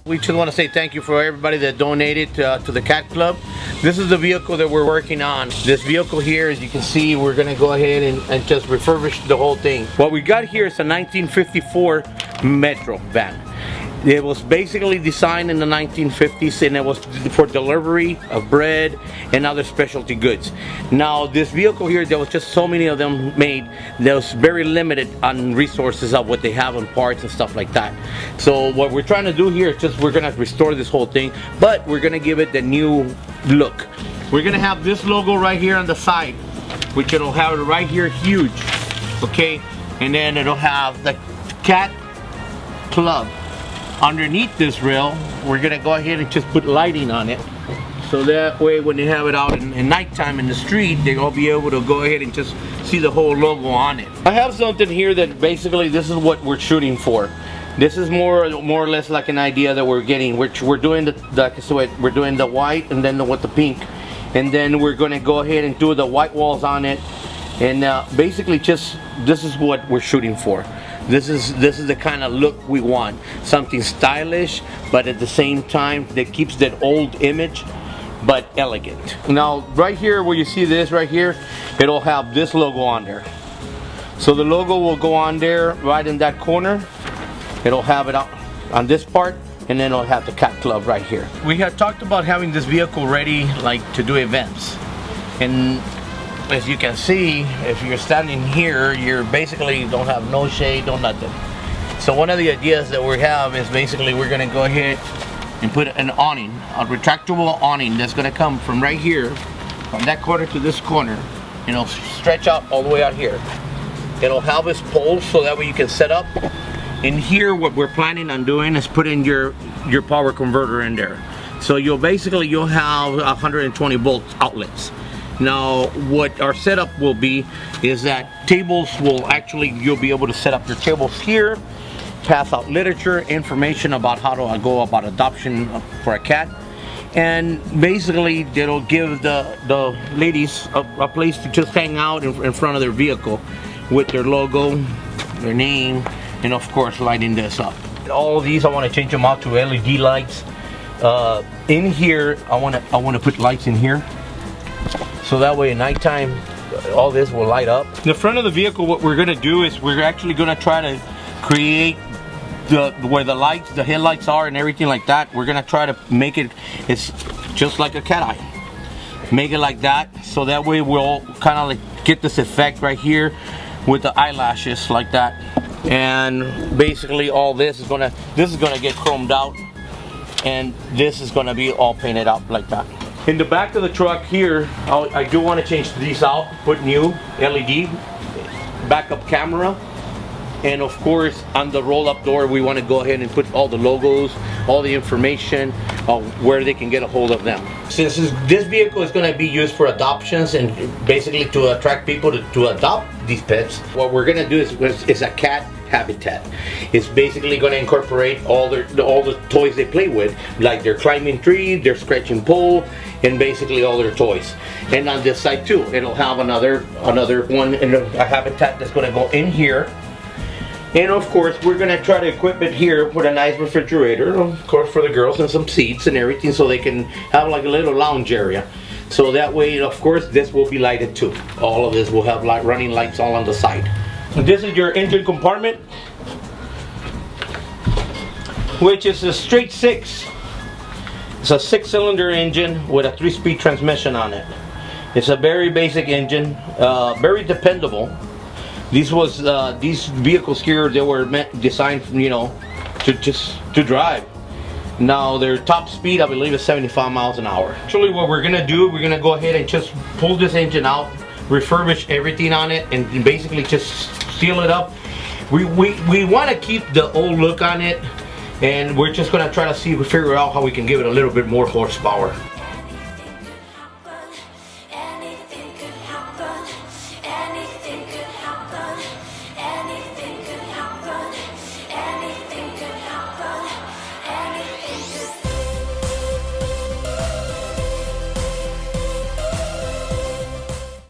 We just want to say thank you for everybody that donated to the Cat Club. This is the vehicle that we're working on. This vehicle here, as you can see, we're going to go ahead and just refurbish the whole thing. What we got here is a 1954 Metro van. It was basically designed in the 1950s, and it was for delivery of bread and other specialty goods. Now this vehicle here, there was just so many of them made, that was very limited on resources of what they have on parts and stuff like that. So what we're trying to do here is just, we're going to restore this whole thing, but we're going to give it the new look. We're going to have this logo right here on the side, which it'll have it right here huge, okay? And then it'll have the Cat Club. Underneath this rail, we're gonna go ahead and just put lighting on it, so that way when they have it out in nighttime in the street, they'll be able to go ahead and just see the whole logo on it. I have something here that basically this is what we're shooting for. This is more or less like an idea that we're getting. We're doing we're doing the white and then with the pink, and then we're gonna go ahead and do the white walls on it, and basically just this is what we're shooting for. This is the kind of look we want. Something stylish, but at the same time that keeps that old image, but elegant. Now right here where you see this right here, it'll have this logo on there. So the logo will go on there right in that corner. It'll have it on this part, and then it'll have the Cat Club right here. We had talked about having this vehicle ready like to do events. And as you can see, if you're standing here, you're basically don't have no shade, no nothing. So one of the ideas that we have is basically we're going to go ahead and put an awning, a retractable awning that's going to come from right here, from that corner to this corner, and it'll stretch out all the way out here. It'll have its poles so that way you can set up. In here, what we're planning on doing is putting your power converter in there. So you'll have 120 volt outlets. Now what our setup will be is that tables will actually, you'll be able to set up your tables here, pass out literature, information about how to go about adoption for a cat, and basically it'll give the ladies a place to just hang out in front of their vehicle with their logo, their name, and of course lighting this up. All of these I want to change them out to LED lights. In here I want to put lights in here, so that way at nighttime all this will light up. The front of the vehicle, what we're going to do is we're actually going to try to create where the lights, the headlights are and everything like that. We're going to try to make it's just like a cat eye. Make it like that, so that way we'll kind of like get this effect right here with the eyelashes like that. And basically all this is gonna get chromed out, and this is gonna be all painted out like that. In the back of the truck here, I do want to change these out, put new LED backup camera, and of course on the roll-up door we want to go ahead and put all the logos, all the information of where they can get a hold of them. Since this vehicle is going to be used for adoptions and basically to attract people to adopt these pets, what we're going to do is a cat habitat. It's basically going to incorporate all the toys they play with, like their climbing tree, their scratching pole, and basically all their toys. And on this side too, it'll have another one in a habitat that's going to go in here. And of course we're going to try to equip it here with a nice refrigerator, of course for the girls, and some seats and everything, so they can have like a little lounge area. So that way, of course, this will be lighted too. All of this will have running lights all on the side. This is your engine compartment, which is a straight 6. It's a 6-cylinder engine with a 3-speed transmission on it. It's a very basic engine, very dependable. These vehicles here, they were designed, you know, to drive. Now their top speed, I believe, is 75 miles an hour. Actually, what we're gonna do, we're gonna go ahead and just pull this engine out, refurbish everything on it, and basically just seal it up. We want to keep the old look on it, and we're just gonna try to figure out how we can give it a little bit more horsepower.